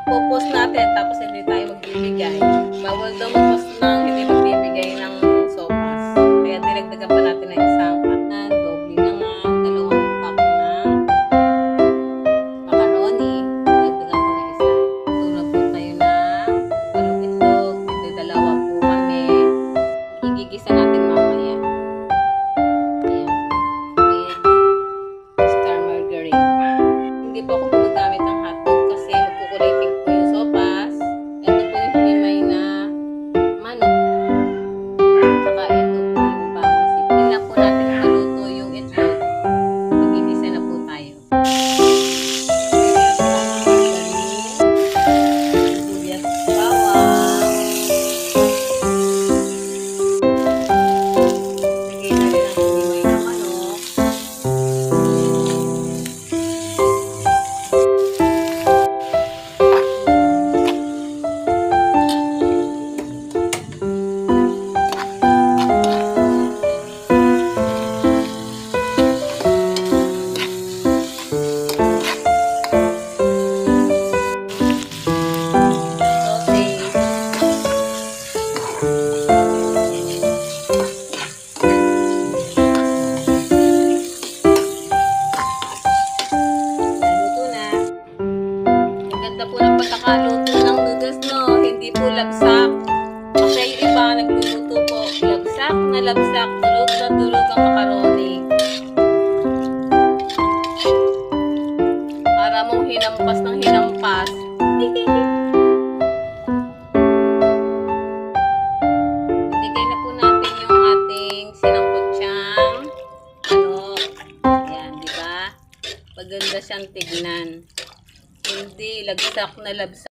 popost natin tapos hindi tayo magbibigay. Bawal daw mag-post ng hindi magbibigay ng sopas. Kaya dinagdagan pa natin ng isang patan, doble na nga, 2 pack ng macaroni. Dinagdagan ko ng isa. Tulad po tayo ng palong-itlog. Dalawa po kami. Igigisa natin mamaya. Ayan. With star margarine. Hindi po ako gumagamit ng hotdog kasi magkukulitig po yung sopas. Ito po yung hinimay na manok. Saka ito po yung bagong sip. Hindi lang po natin maluto yung itlog. Magigisa na po tayo. Sibuyas, bawang. Lagay na rin ang hinimay na manok. Po ng pagkakaluto ng noodles, no? Hindi po labsak. Kasi yung iba nagluluto po labsak na labsak, tulog na tulog ang macaroni. Para mong hinampas ng hinampas. Iligay na po natin yung ating sinamputsyang Ayan, di ba? Maganda siyang tignan. Hindi labsak na labsak.